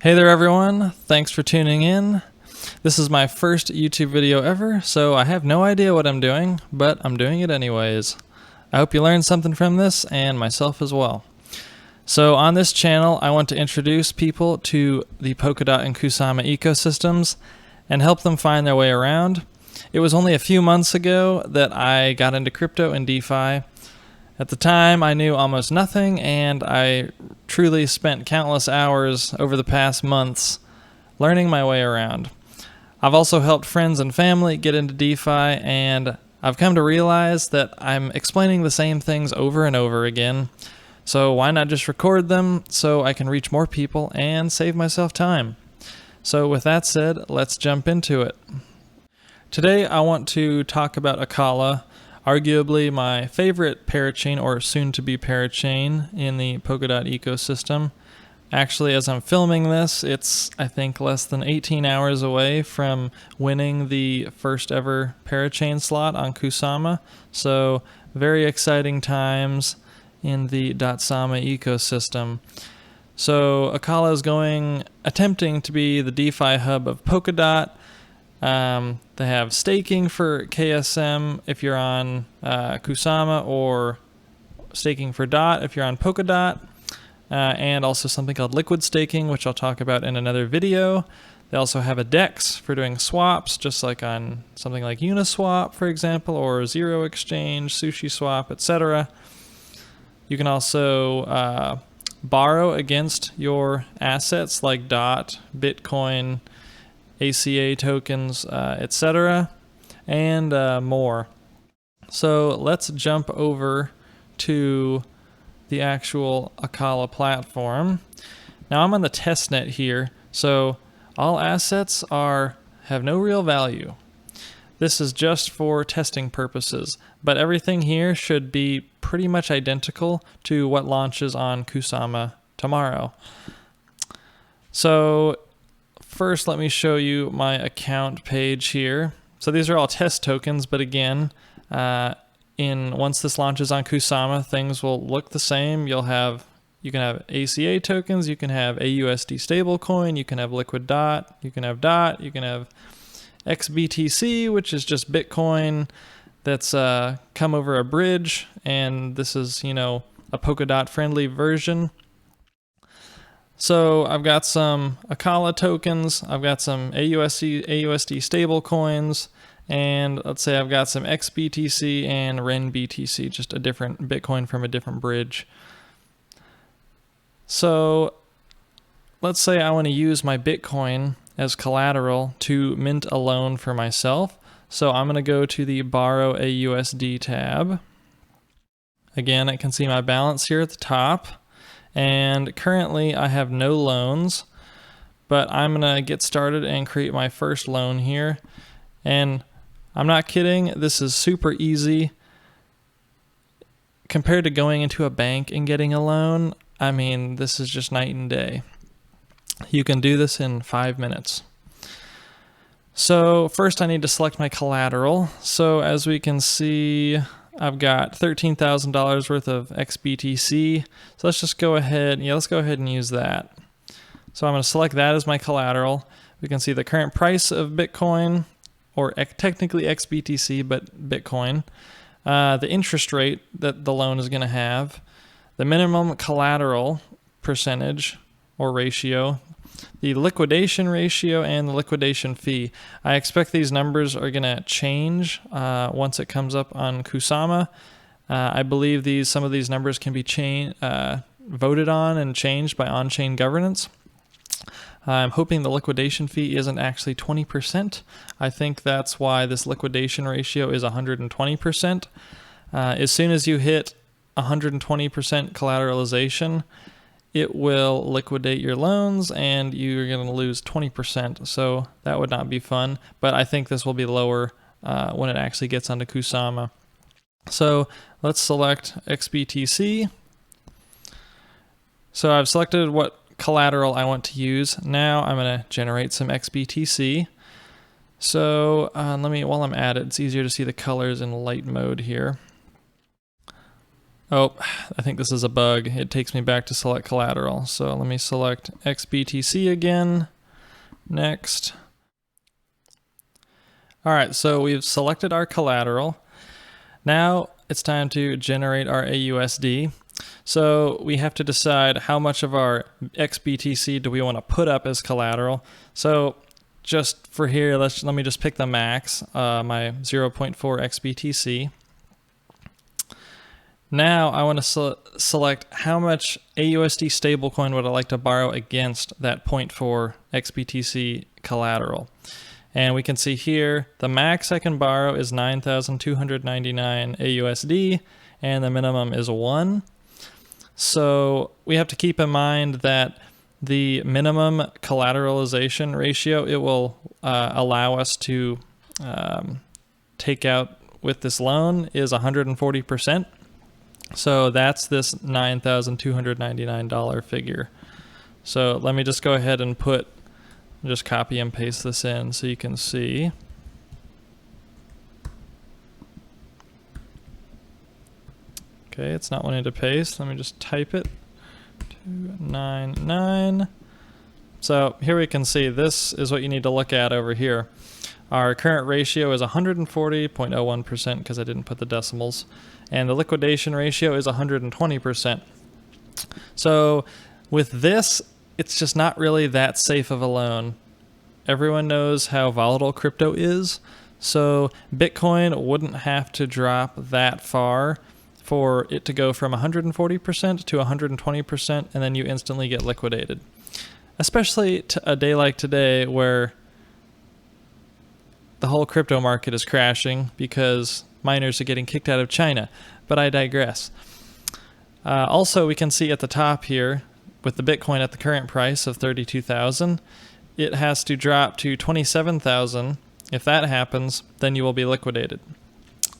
Hey there everyone, thanks for tuning in. This is my first YouTube video ever, so I have no idea what I'm doing, but I'm doing it anyways. I hope you learned something from this, and myself as well. So on this channel, I want to introduce people to the Polkadot and Kusama ecosystems and help them find their way around. It was only a few months ago that I got into crypto and DeFi. At the time, I knew almost nothing, and I truly spent countless hours over the past months learning my way around. I've also helped friends and family get into DeFi, and I've come to realize that I'm explaining the same things over and over again. So why not just record them so I can reach more people and save myself time? So with that said, let's jump into it. Today I want to talk about Akala, arguably my favorite parachain, or soon-to-be parachain, in the Polkadot ecosystem. Actually, as I'm filming this, it's, I think, less than 18 hours away from winning the first ever parachain slot on Kusama. So, very exciting times in the .sama ecosystem. So, Akala is attempting to be the DeFi hub of Polkadot. They have staking for KSM if you're on Kusama, or staking for DOT if you're on Polkadot, and also something called liquid staking, which I'll talk about in another video. They also have a DEX for doing swaps, just like on something like Uniswap, for example, or Zero Exchange, SushiSwap, etc. You can also borrow against your assets like DOT, Bitcoin, ACA tokens, etc., and more. So let's jump over to the actual Akala platform. Now I'm on the testnet here, so all assets have no real value. This is just for testing purposes, but everything here should be pretty much identical to what launches on Kusama tomorrow. So first, let me show you my account page here. So these are all test tokens, but again, once this launches on Kusama, things will look the same. You can have ACA tokens, you can have aUSD stablecoin, you can have liquid DOT, you can have DOT, you can have XBTC, which is just Bitcoin that's come over a bridge, and this is, a Polkadot friendly version. So I've got some Acala tokens, I've got some aUSD stable coins, and let's say I've got some XBTC and RenBTC, just a different Bitcoin from a different bridge. So let's say I want to use my Bitcoin as collateral to mint a loan for myself. So I'm going to go to the Borrow aUSD tab. Again, I can see my balance here at the top. And currently I have no loans, but I'm gonna get started and create my first loan here. And I'm not kidding, this is super easy. Compared to going into a bank and getting a loan, I mean, this is just night and day. You can do this in 5 minutes. So first I need to select my collateral. So as we can see, I've got $13,000 worth of XBTC. So let's just go ahead, let's go ahead and use that. So I'm going to select that as my collateral. We can see the current price of Bitcoin, or technically XBTC, but Bitcoin. The interest rate that the loan is going to have, the minimum collateral percentage or ratio, the liquidation ratio, and the liquidation fee. I expect these numbers are going to change once it comes up on Kusama. I believe some of these numbers can be voted on and changed by on-chain governance. I'm hoping the liquidation fee isn't actually 20%. I think that's why this liquidation ratio is 120%. As soon as you hit 120% collateralization, it will liquidate your loans and you're going to lose 20%. So that would not be fun, but I think this will be lower when it actually gets onto Kusama. So let's select XBTC. So I've selected what collateral I want to use. Now I'm going to generate some XBTC. So while I'm at it, it's easier to see the colors in light mode here. Oh, I think this is a bug. It takes me back to select collateral. So let me select XBTC again. Next. All right, so we've selected our collateral. Now it's time to generate our aUSD. So we have to decide how much of our XBTC do we want to put up as collateral. So just for here, let me just pick the max, my 0.4 XBTC. Now I want to select how much aUSD stablecoin would I like to borrow against that 0.4 XBTC collateral. And we can see here the max I can borrow is 9,299 aUSD and the minimum is 1. So we have to keep in mind that the minimum collateralization ratio, it will allow us to take out with this loan is 140%. So that's this $9,299 figure. So let me just go ahead and just copy and paste this in so you can see. Okay, it's not wanting to paste. Let me just type it. 299. So here we can see this is what you need to look at over here. Our current ratio is 140.01% because I didn't put the decimals. And the liquidation ratio is 120%. So with this, it's just not really that safe of a loan. Everyone knows how volatile crypto is. So Bitcoin wouldn't have to drop that far for it to go from 140% to 120%, and then you instantly get liquidated. Especially a day like today where the whole crypto market is crashing because miners are getting kicked out of China, but I digress. Also, we can see at the top here, with the Bitcoin at the current price of 32,000, it has to drop to 27,000. If that happens, then you will be liquidated.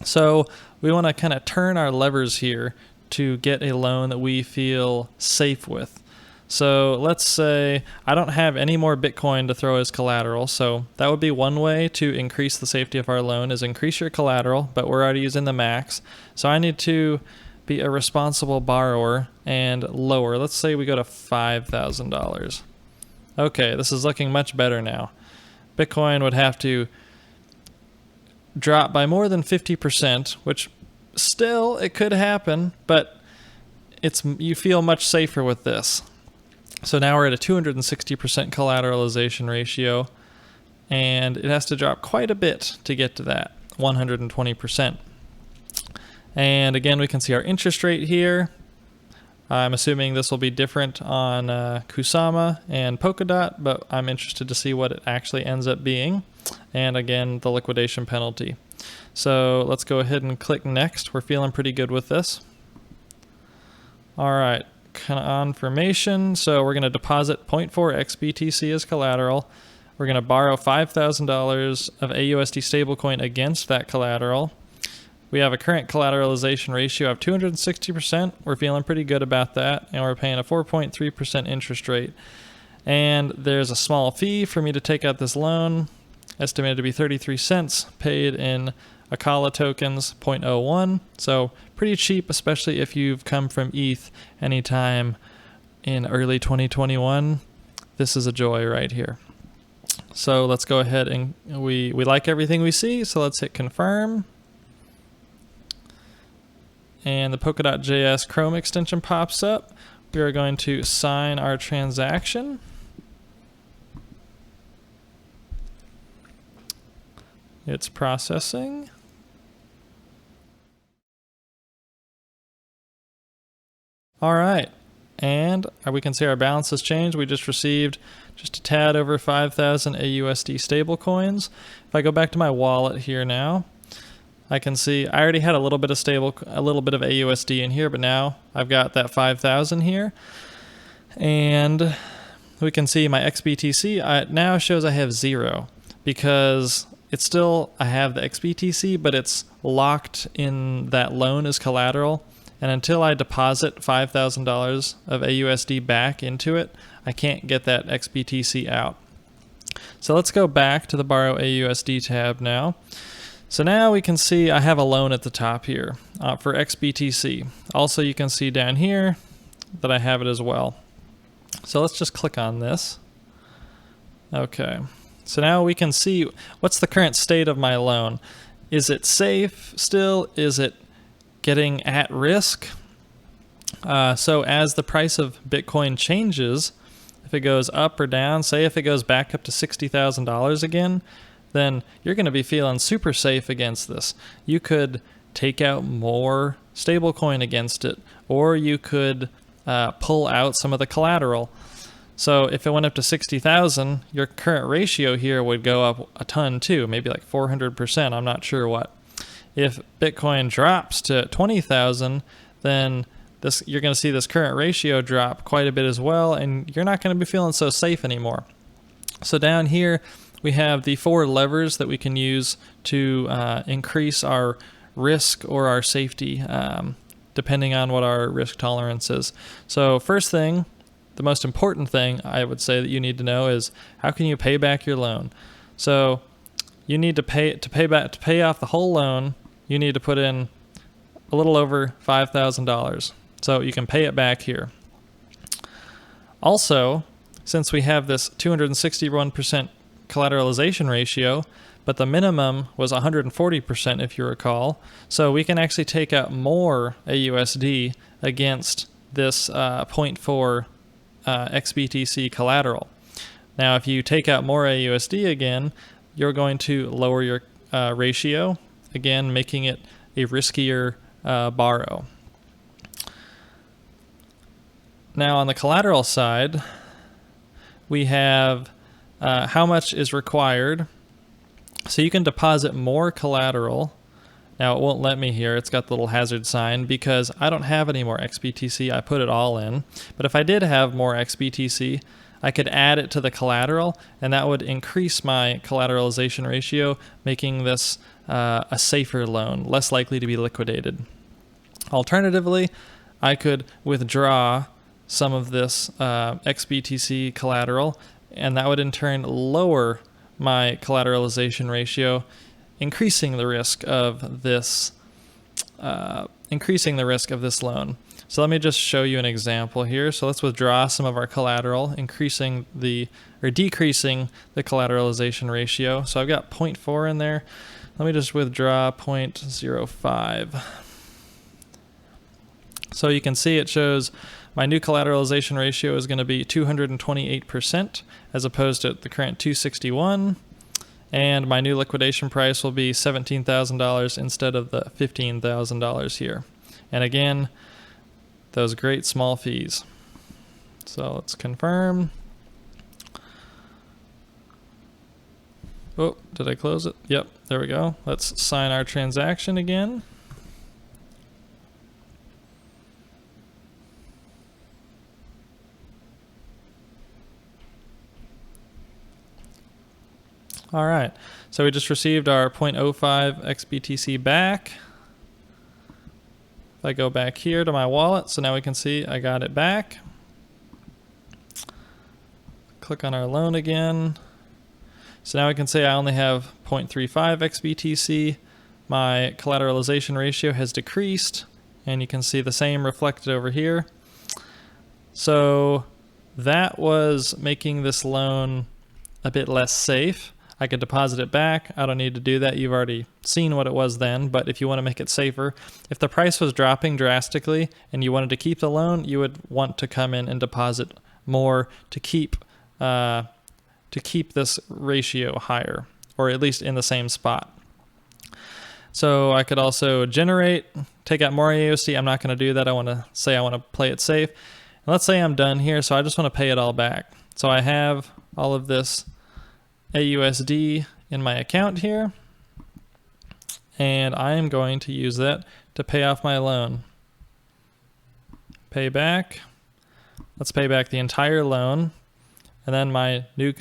So we want to kind of turn our levers here to get a loan that we feel safe with. So let's say I don't have any more Bitcoin to throw as collateral, so that would be one way to increase the safety of our loan is increase your collateral, but we're already using the max. So I need to be a responsible borrower and lower. Let's say we go to $5,000. Okay, this is looking much better now. Bitcoin would have to drop by more than 50%, which still it could happen, but you feel much safer with this. So now we're at a 260% collateralization ratio, and it has to drop quite a bit to get to that 120%. And again, we can see our interest rate here. I'm assuming this will be different on Kusama and Polkadot, but I'm interested to see what it actually ends up being. And again, the liquidation penalty. So let's go ahead and click next. We're feeling pretty good with this. All right, confirmation. So we're going to deposit 0.4 XBTC as collateral. We're going to borrow $5,000 of aUSD stablecoin against that collateral. We have a current collateralization ratio of 260%. We're feeling pretty good about that, and we're paying a 4.3% interest rate. And there's a small fee for me to take out this loan, estimated to be 33 cents, paid in Akala tokens, 0.01. So pretty cheap, especially if you've come from ETH anytime in early 2021. This is a joy right here. So let's go ahead and we like everything we see, so let's hit confirm. And the Polkadot.js Chrome extension pops up. We are going to sign our transaction. It's processing. All right, and we can see our balance has changed. We just received just a tad over 5,000 aUSD stablecoins. If I go back to my wallet here now, I can see I already had a little bit of aUSD in here, but now I've got that 5,000 here. And we can see my XBTC now shows I have 0 because it's still, I have the XBTC, but it's locked in that loan as collateral. And until I deposit $5,000 of aUSD back into it, I can't get that XBTC out. So let's go back to the Borrow aUSD tab now. So now we can see I have a loan at the top here for XBTC. Also, you can see down here that I have it as well. So let's just click on this. Okay, so now we can see what's the current state of my loan. Is it safe still? Is it getting at risk? So as the price of Bitcoin changes, if it goes up or down, say if it goes back up to $60,000 again, then you're going to be feeling super safe against this. You could take out more stablecoin against it, or you could pull out some of the collateral. So if it went up to 60,000, your current ratio here would go up a ton too, maybe like 400%, I'm not sure what. If Bitcoin drops to 20,000, then you're going to see this current ratio drop quite a bit as well, and you're not going to be feeling so safe anymore. So down here, we have the 4 levers that we can use to increase our risk or our safety, depending on what our risk tolerance is. So first thing, the most important thing I would say that you need to know is how can you pay back your loan. So you need to pay off the whole loan. You need to put in a little over $5,000. So you can pay it back here. Also, since we have this 261% collateralization ratio, but the minimum was 140% if you recall, so we can actually take out more aUSD against this 0.4 XBTC collateral. Now if you take out more aUSD again, you're going to lower your ratio, again making it a riskier borrow. Now on the collateral side, we have how much is required. So you can deposit more collateral. Now it won't let me here, it's got the little hazard sign because I don't have any more XBTC, I put it all in. But if I did have more XBTC, I could add it to the collateral and that would increase my collateralization ratio, making this a safer loan, less likely to be liquidated. Alternatively, I could withdraw some of this XBTC collateral, and that would in turn lower my collateralization ratio, increasing the risk of this loan. So let me just show you an example here. So let's withdraw some of our collateral, decreasing the collateralization ratio. So I've got 0.4 in there. Let me just withdraw 0.05. So you can see it shows my new collateralization ratio is going to be 228% as opposed to the current 261, and my new liquidation price will be $17,000 instead of the $15,000 here. And again, those great small fees. So let's confirm. Oh, did I close it? Yep, there we go. Let's sign our transaction again. All right, so we just received our 0.05 XBTC back. If I go back here to my wallet, so now we can see I got it back. Click on our loan again. So now we can say I only have 0.35 XBTC. My collateralization ratio has decreased, and you can see the same reflected over here. So that was making this loan a bit less safe. I could deposit it back. I don't need to do that. You've already seen what it was then, but if you want to make it safer, if the price was dropping drastically and you wanted to keep the loan, you would want to come in and deposit more to keep this ratio higher, or at least in the same spot. So I could also take out more aUSD. I'm not going to do that. I want to play it safe. And let's say I'm done here, so I just want to pay it all back. So I have all of this aUSD in my account here, and I am going to use that to pay off my loan. Pay back. Let's pay back the entire loan, and then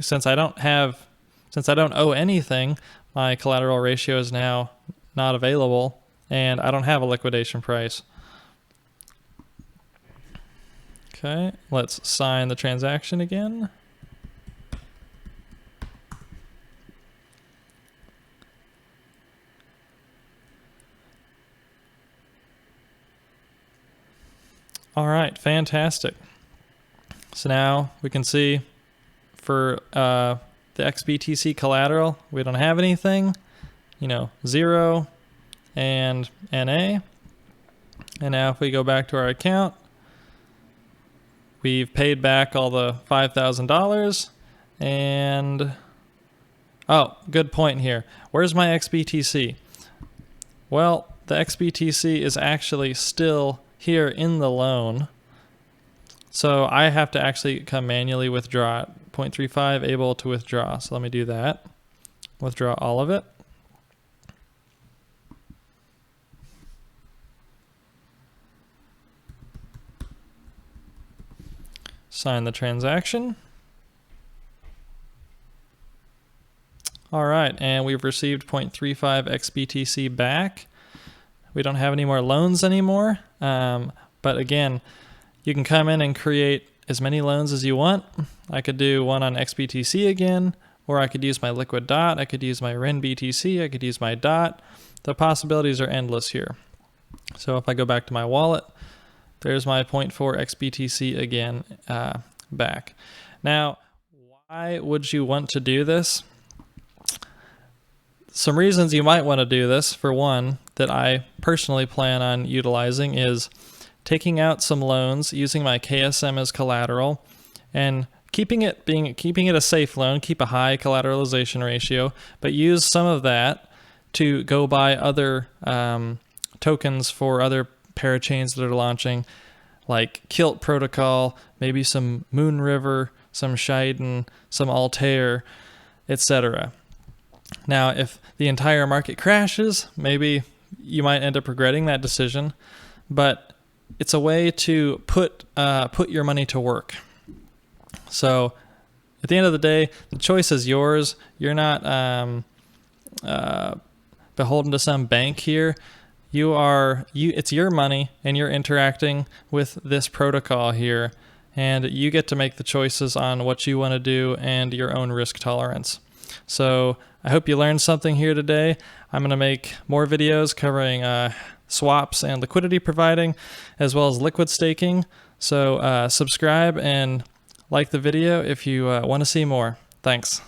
since I don't owe anything, my collateral ratio is now not available, and I don't have a liquidation price. Okay, let's sign the transaction again. All right, fantastic. So now we can see for the XBTC collateral, we don't have anything, 0 and NA. And now if we go back to our account, we've paid back all the $5,000. And, oh, good point here. Where's my XBTC? Well, the XBTC is actually still here in the loan. So I have to actually come manually withdraw it. 0.35 able to withdraw. So let me do that. Withdraw all of it. Sign the transaction. All right, and we've received 0.35 XBTC back. We don't have any more loans anymore, but again, you can come in and create as many loans as you want. I could do one on XBTC again, or I could use my liquid dot, I could use my REN BTC, I could use my dot. The possibilities are endless here. So if I go back to my wallet, there's my 0.4 XBTC again back. Now, why would you want to do this? Some reasons you might want to do this, for one, that I personally plan on utilizing is taking out some loans, using my KSM as collateral, and keeping it a safe loan, keep a high collateralization ratio, but use some of that to go buy other tokens for other parachains that are launching, like Kilt Protocol, maybe some Moon River, some Scheiden, some Altair, etc. Now, if the entire market crashes, maybe you might end up regretting that decision, but it's a way to put your money to work. So at the end of the day, the choice is yours. You're not beholden to some bank here. It's your money, and you're interacting with this protocol here, and you get to make the choices on what you want to do and your own risk tolerance. So I hope you learned something here today. I'm going to make more videos covering swaps and liquidity providing, as well as liquid staking. So subscribe and like the video if you want to see more. Thanks.